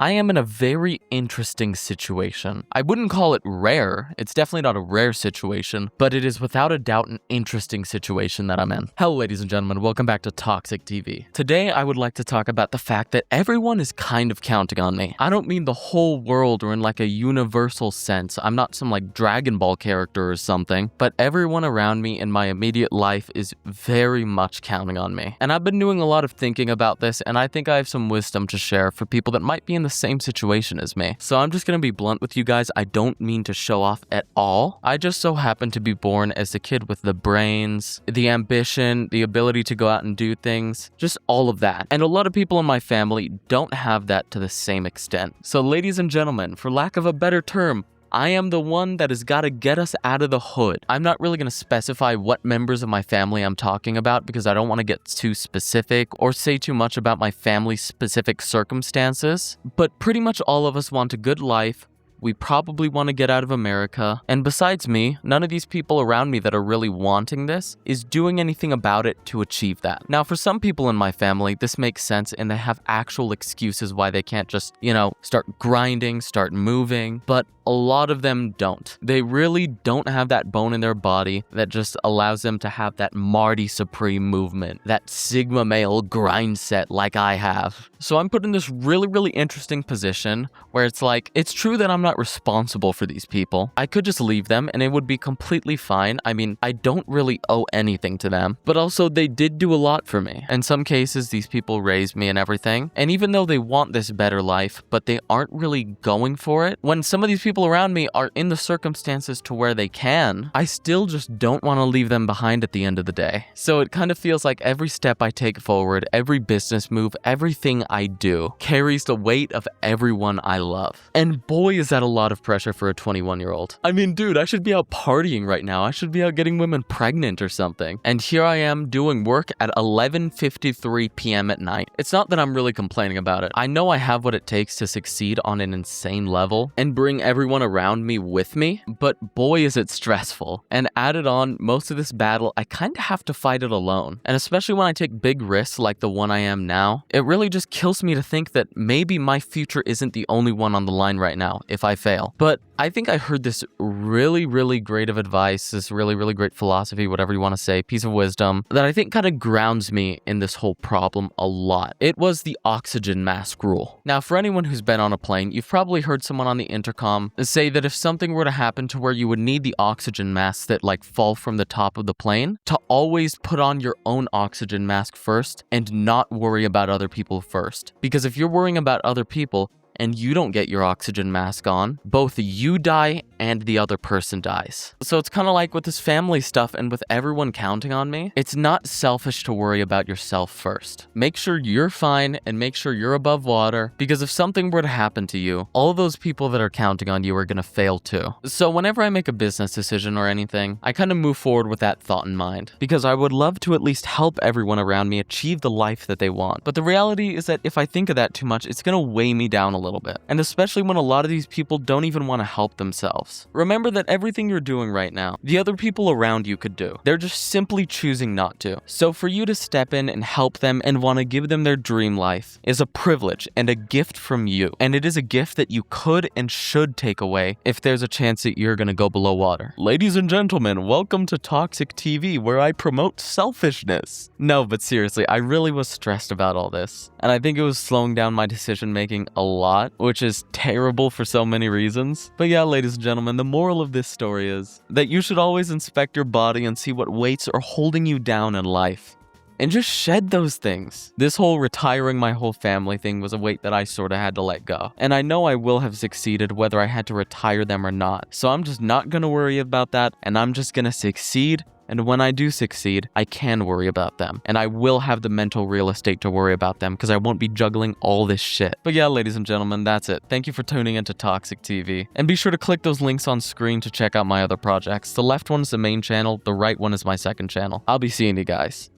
I am in a very interesting situation. I wouldn't call it rare. It's definitely not a rare situation, but it is without a doubt an interesting situation that I'm in. Hello, ladies and gentlemen. Welcome back to Toxic TV. Today, I would like to talk about the fact that everyone is kind of counting on me. I don't mean the whole world or in like a universal sense. I'm not some like Dragon Ball character or something, but everyone around me in my immediate life is very much counting on me. And I've been doing a lot of thinking about this, and I think I have some wisdom to share for people that might be in the same situation as me. So I'm just gonna be blunt with you guys. I don't mean to show off at all. I just so happen to be born as a kid with the brains, the ambition, the ability to go out and do things, just all of that. And a lot of people in my family don't have that to the same extent. So ladies and gentlemen, for lack of a better term, I am the one that has got to get us out of the hood. I'm not really going to specify what members of my family I'm talking about because I don't want to get too specific or say too much about my family's specific circumstances, but pretty much all of us want a good life. We probably want to get out of America, and besides me, none of these people around me that are really wanting this is doing anything about it to achieve that. Now, for some people in my family, this makes sense and they have actual excuses why they can't just, start grinding, start moving, but a lot of them don't. They really don't have that bone in their body that just allows them to have that Marty Supreme movement, that Sigma male grind set like I have. So I'm put in this really interesting position where it's like, it's true that I'm not responsible for these people. I could just leave them and it would be completely fine. I mean, I don't really owe anything to them, but also they did do a lot for me. In some cases, these people raised me and everything. And even though they want this better life, but they aren't really going for it, when some of these people around me are in the circumstances to where they can, I still just don't want to leave them behind at the end of the day. So it kind of feels like every step I take forward, every business move, everything I do carries the weight of everyone I love. And boy, is that a lot of pressure for a 21-year-old. I mean, dude, I should be out partying right now. I should be out getting women pregnant or something. And here I am doing work at 11:53 p.m. at night. It's not that I'm really complaining about it. I know I have what it takes to succeed on an insane level and bring everyone around me with me, but boy is it stressful. And added on, most of this battle, I kind of have to fight it alone. And especially when I take big risks like the one I am now, it really just kills me to think that maybe my future isn't the only one on the line right now if I fail. But I think I heard this really great of advice, this really great philosophy, whatever you want to say, piece of wisdom, that I think kind of grounds me in this whole problem a lot. It was the oxygen mask rule. Now, for anyone who's been on a plane, you've probably heard someone on the intercom say that if something were to happen to where you would need the oxygen masks that fall from the top of the plane, to always put on your own oxygen mask first and not worry about other people first. Because if you're worrying about other people, and you don't get your oxygen mask on, both you die and the other person dies. So it's kind of like with this family stuff and with everyone counting on me, it's not selfish to worry about yourself first. Make sure you're fine and make sure you're above water, because if something were to happen to you, all those people that are counting on you are gonna fail too. So whenever I make a business decision or anything, I kind of move forward with that thought in mind, because I would love to at least help everyone around me achieve the life that they want. But the reality is that if I think of that too much, it's gonna weigh me down a little bit. And especially when a lot of these people don't even want to help themselves. Remember that everything you're doing right now, the other people around you could do. They're just simply choosing not to. So for you to step in and help them and want to give them their dream life is a privilege and a gift from you. And it is a gift that you could and should take away if there's a chance that you're going to go below water. Ladies and gentlemen, welcome to Toxic TV, where I promote selfishness. No, but seriously, I really was stressed about all this. And I think it was slowing down my decision making a lot, which is terrible for so many reasons. But yeah, ladies and gentlemen, the moral of this story is that you should always inspect your body and see what weights are holding you down in life. And just shed those things. This whole retiring my whole family thing was a weight that I sort of had to let go. And I know I will have succeeded whether I had to retire them or not. So I'm just not gonna worry about that, and I'm just gonna succeed. And when I do succeed, I can worry about them. And I will have the mental real estate to worry about them because I won't be juggling all this shit. But yeah, ladies and gentlemen, that's it. Thank you for tuning into Toxic TV. And be sure to click those links on screen to check out my other projects. The left one is the main channel, the right one is my second channel. I'll be seeing you guys.